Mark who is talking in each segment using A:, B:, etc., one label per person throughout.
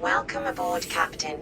A: Welcome aboard, Captain.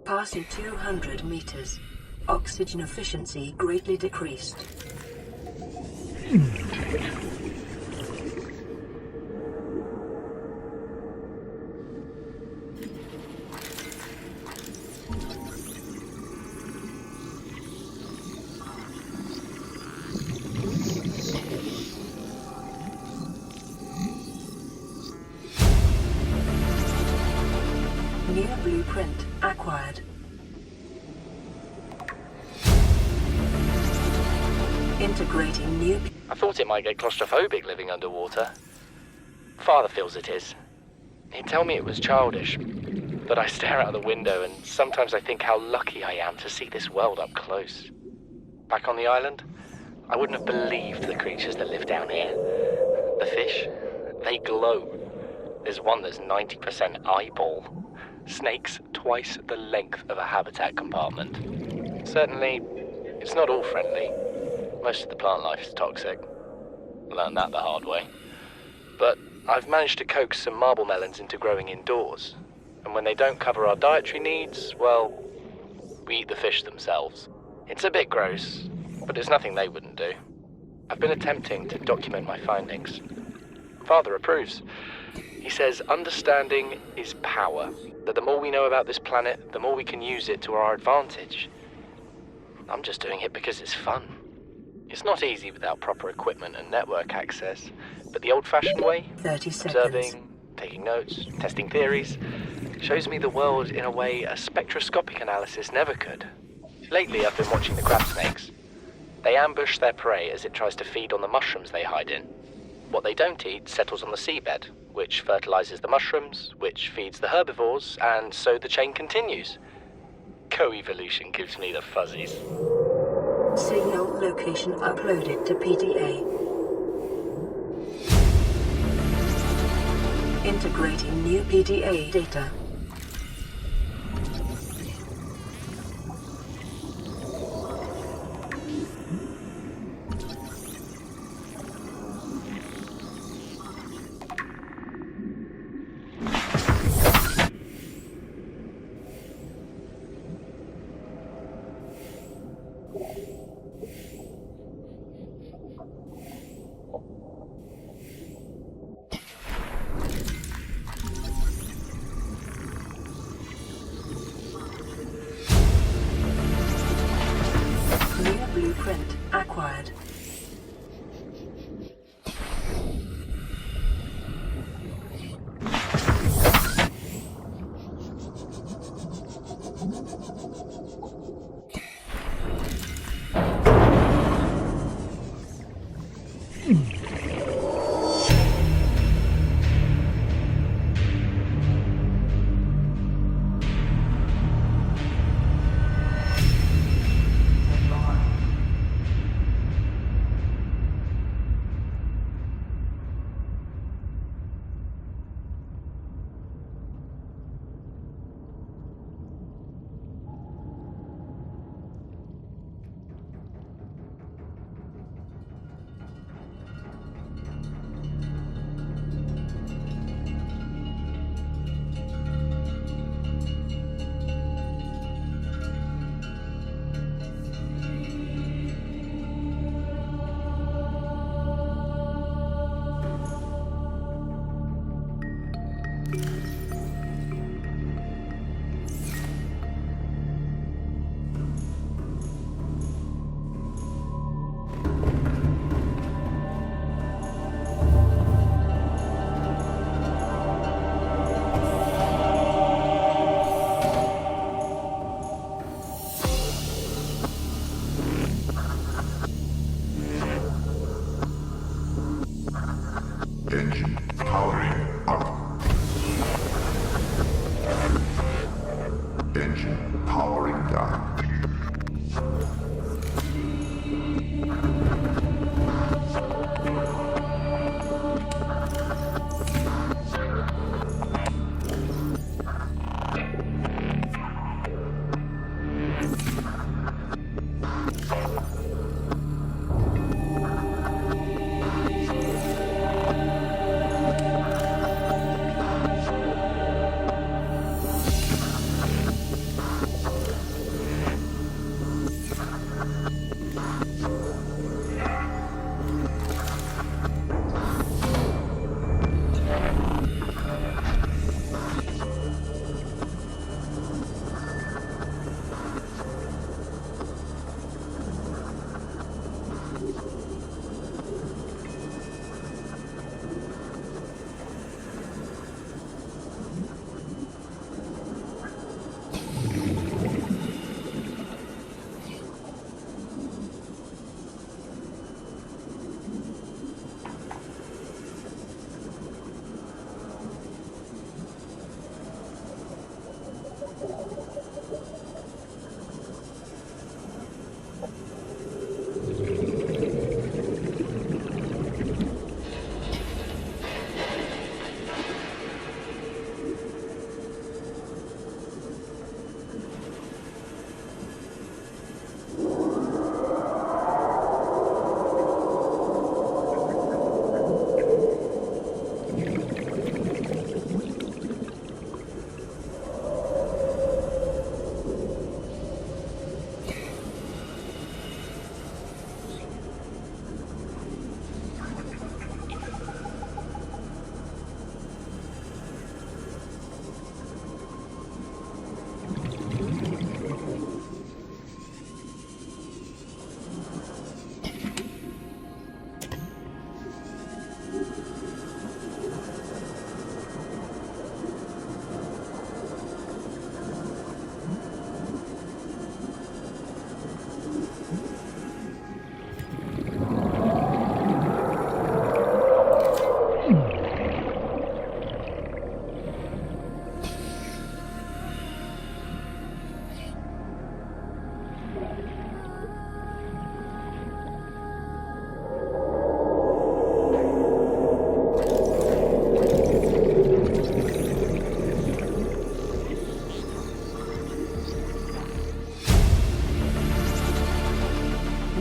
B: Passing 200 meters. Oxygen efficiency greatly decreased. New blueprint acquired. Integrating new...
C: I thought it might get claustrophobic living underwater. Father feels it is. He'd tell me it was childish, but I stare out the window and sometimes I think how lucky I am to see this world up close. Back on the island, I wouldn't have believed the creatures that live down here. The fish, they glow. There's one that's 90% eyeball. Snakes twice the length of a habitat compartment. Certainly, it's not all friendly. Most of the plant life is toxic. Learned that the hard way. But I've managed to coax some marble melons into growing indoors. And when they don't cover our dietary needs, well, we eat the fish themselves. It's a bit gross, but it's nothing they wouldn't do. I've been attempting to document my findings. Father approves. He says understanding is power, that the more we know about this planet, the more we can use it to our advantage. I'm just doing it because it's fun. It's not easy without proper equipment and network access, but the old-fashioned way,
B: 30 seconds.
C: observing, taking notes, testing theories, shows me the world in a way a spectroscopic analysis never could. Lately I've been watching the crab snakes. They ambush their prey as it tries to feed on the mushrooms they hide in. What they don't eat settles on the seabed, which fertilizes the mushrooms, which feeds the herbivores, and so the chain continues. Co-evolution gives me the fuzzies.
B: Signal location uploaded to PDA. Integrating new PDA data. New blueprint acquired.
D: Engine powering up. Engine powering down.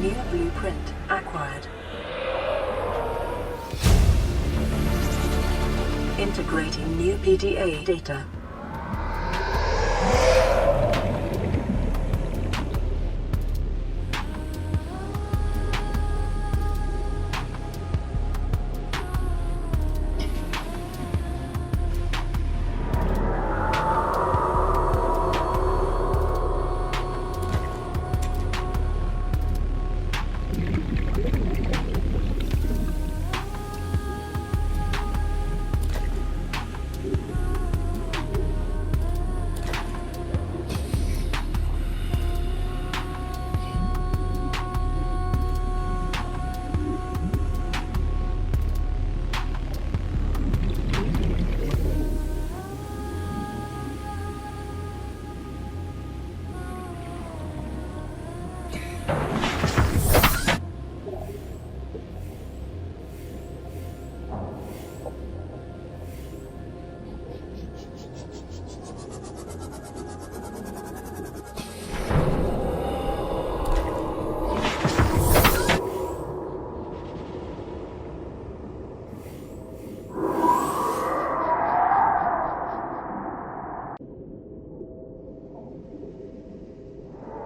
B: New blueprint acquired. Integrating new PDA data.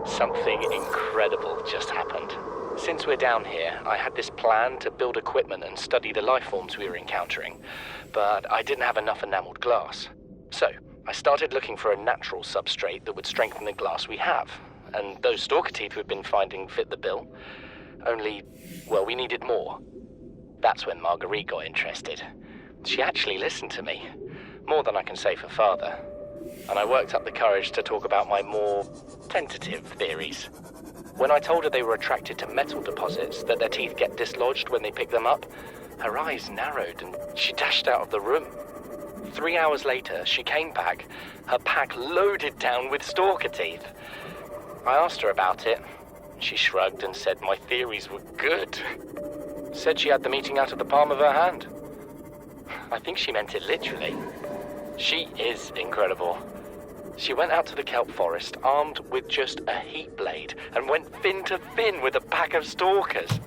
C: Something incredible just happened. Since we're down here, I had this plan to build equipment and study the life forms we were encountering, but I didn't have enough enameled glass. So, I started looking for a natural substrate that would strengthen the glass we have, and those stalker teeth we've been finding fit the bill. Only, well, we needed more. That's when Marguerite got interested. She actually listened to me, more than I can say for Father. And I worked up the courage to talk about my more tentative theories. When I told her they were attracted to metal deposits, that their teeth get dislodged when they pick them up, her eyes narrowed and she dashed out of the room. 3 hours later, she came back, her pack loaded down with stalker teeth. I asked her about it. She shrugged and said my theories were good. Said she had the meeting out of the palm of her hand. I think she meant it literally. She is incredible. She went out to the kelp forest armed with just a heat blade and went fin to fin with a pack of stalkers.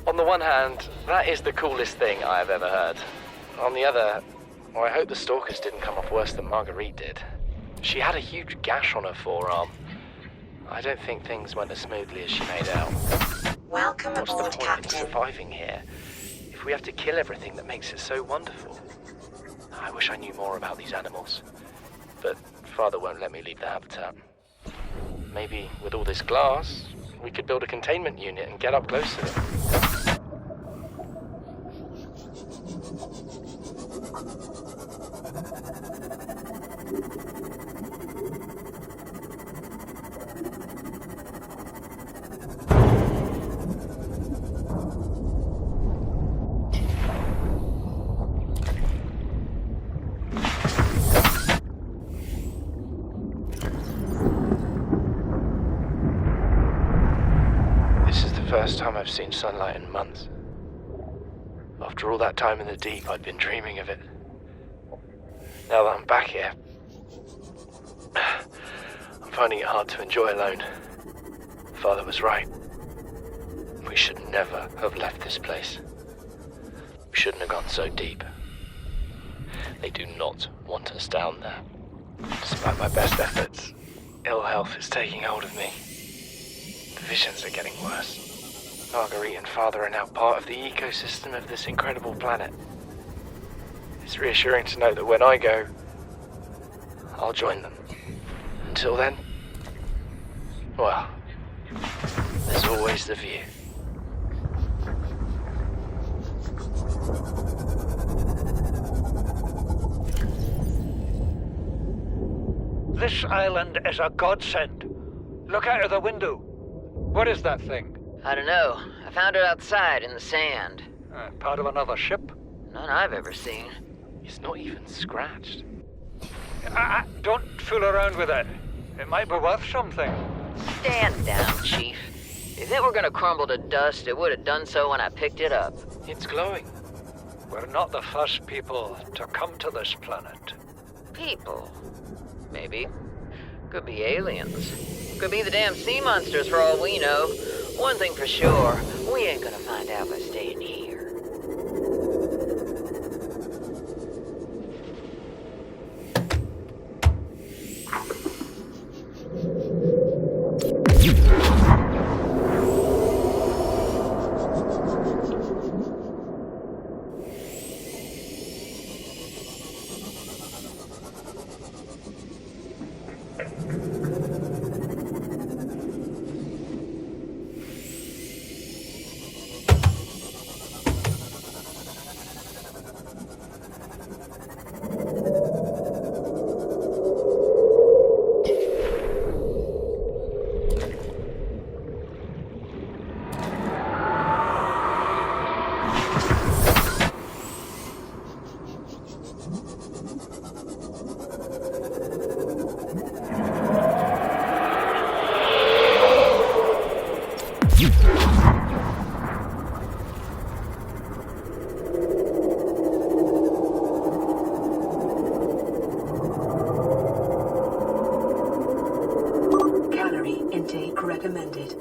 C: On the one hand, that is the coolest thing I have ever heard. On the other, well, I hope the stalkers didn't come off worse than Marguerite did. She had a huge gash on her forearm. I don't think things went as smoothly as she made out.
A: Welcome
C: What's the
A: aboard,
C: point in
A: Captain.
C: surviving here if we have to kill everything that makes it so wonderful? I wish I knew more about these animals, but Father won't let me leave the habitat. Maybe with all this glass, we could build a containment unit and get up close to them. First time I've seen sunlight in months. After all that time in the deep, I'd been dreaming of it. Now that I'm back here, I'm finding it hard to enjoy alone. Father was right. We should never have left this place. We shouldn't have gone so deep. They do not want us down there. Despite my best efforts, ill health is taking hold of me. The visions are getting worse. Marguerite and Father are now part of the ecosystem of this incredible planet. It's reassuring to know that when I go, I'll join them. Until then, well, there's always the view.
E: This island is a godsend. Look out of the window. What is that thing?
F: I don't know. I found it outside in the sand.
E: Part of another ship?
F: None I've ever seen.
C: It's not even scratched.
E: Don't fool around with it. It might be worth something.
F: Stand down, Chief. If it were gonna crumble to dust, it would have done so when I picked it up.
C: It's glowing.
E: We're not the first people to come to this planet.
F: People. Maybe. Could be aliens. Could be the damn sea monsters for all we know. One thing for sure, we ain't gonna find out by staying here.
B: Calorie intake recommended.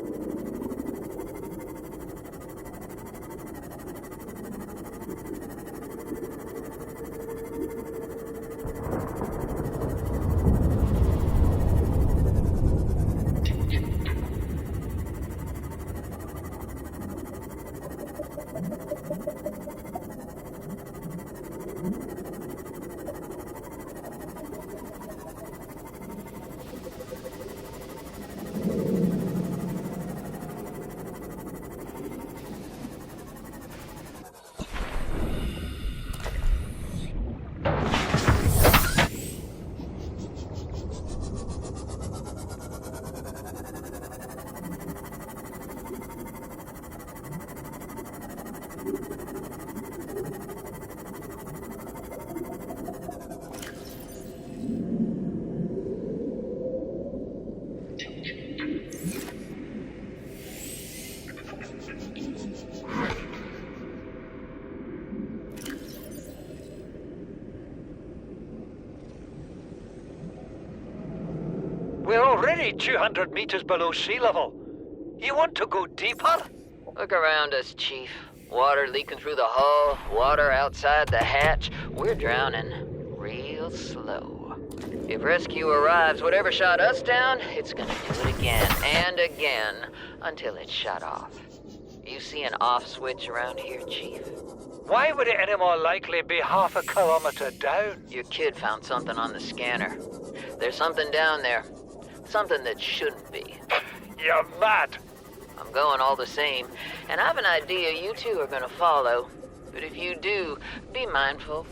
E: We're already 200 meters below sea level. You want to go deeper?
F: Look around us, Chief. Water leaking through the hull, water outside the hatch. We're drowning real slow. If rescue arrives, whatever shot us down, it's gonna do it again and again until it's shut off. You see an off switch around here, Chief?
E: Why would it any more likely be half a kilometer down?
F: Your kid found something on the scanner. There's something down there. Something that shouldn't be.
E: You're mad.
F: I'm going all the same, and I have an idea you two are gonna follow. But if you do, be mindful.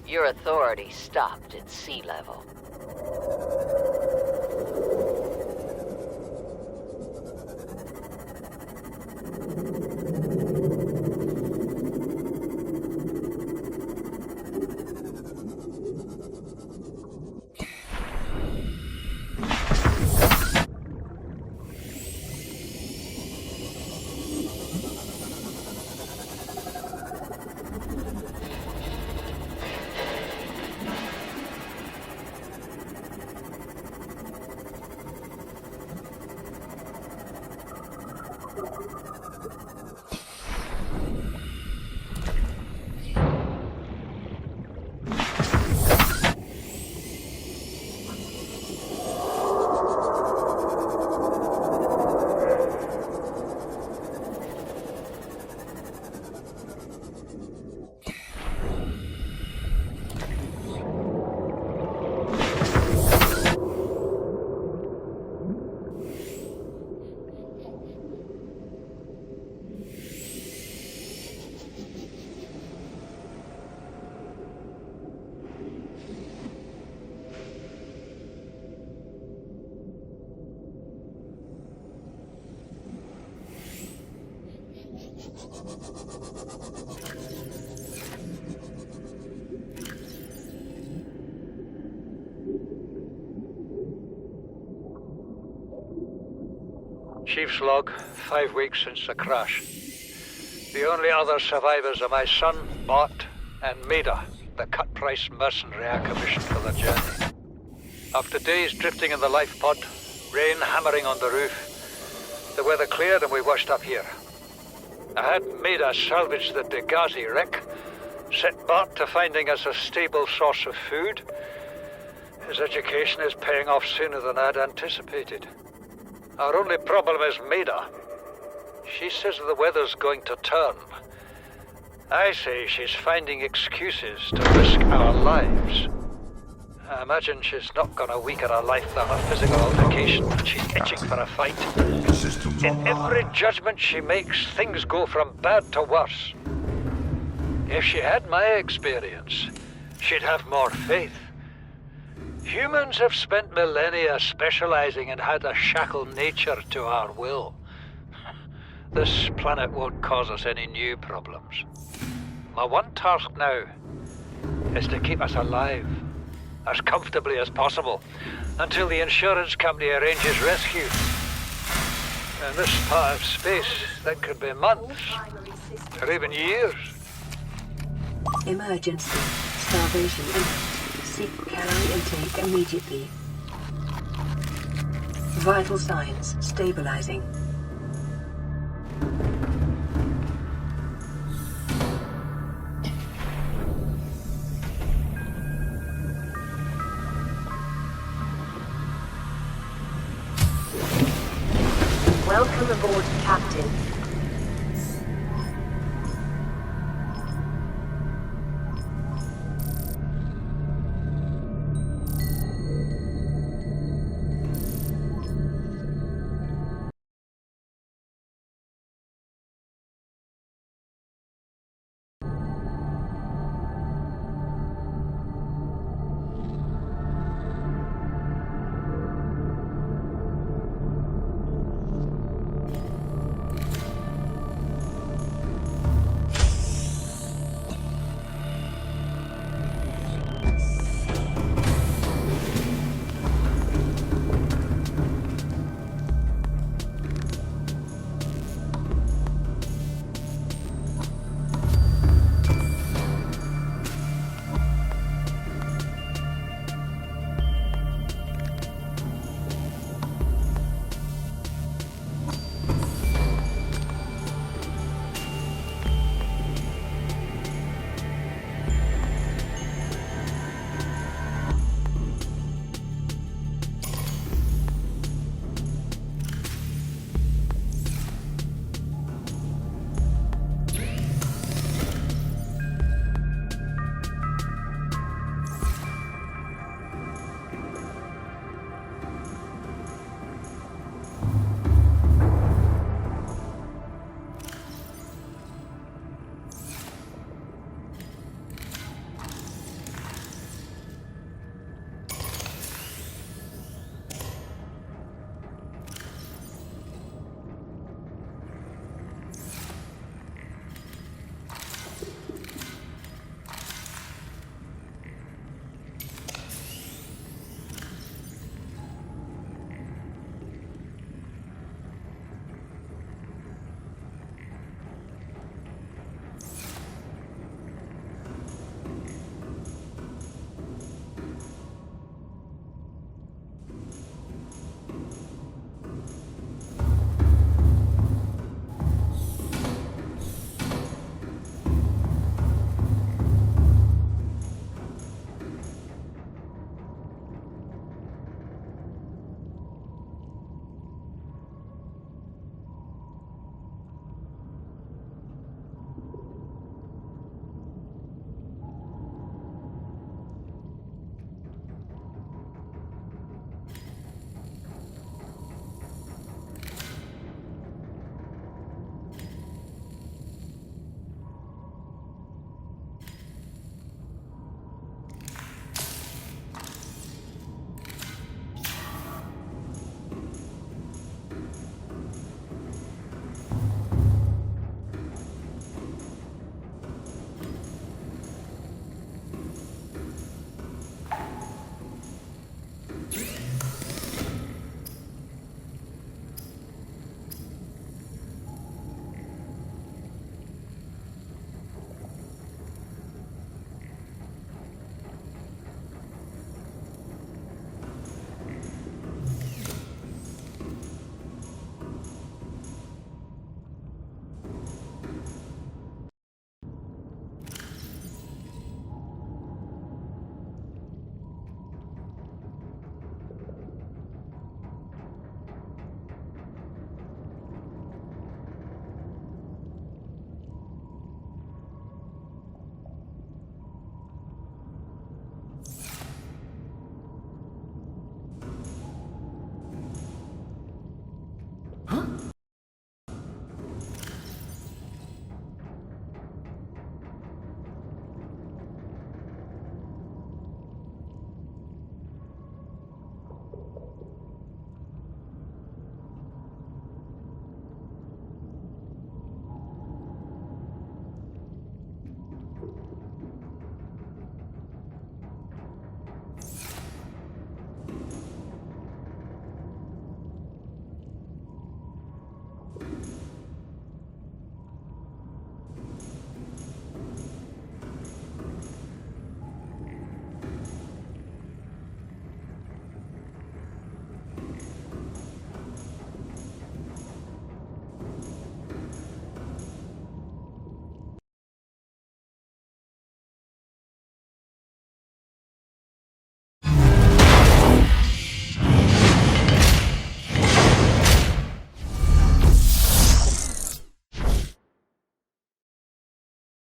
F: Your authority stopped at sea level.
E: Chief's log, 5 weeks since the crash. The only other survivors are my son, Mott, and Maida, the cut-price mercenary I commissioned for the journey. After days drifting in the life pod, rain hammering on the roof, The weather cleared and we washed up here. I had Maida salvage the Degazi wreck, set Bart to finding us a stable source of food. His education is paying off sooner than I'd anticipated. Our only problem is Maida. She says the weather's going to turn. I say she's finding excuses to risk our lives. I imagine she's not gonna weaken her life without a physical altercation, but she's itching for a fight.
D: Systems
E: In every
D: online.
E: judgment she makes, things go from bad to worse. If she had my experience, she'd have more faith. Humans have spent millennia specializing in how to shackle nature to our will. This planet won't cause us any new problems. My one task now is to keep us alive, as comfortably as possible, until the insurance company arranges rescue. In this part of space, that could be months, or even years.
B: Emergency. Starvation imminent. Seek calorie intake immediately. Vital signs stabilizing.
A: Welcome aboard, Captain.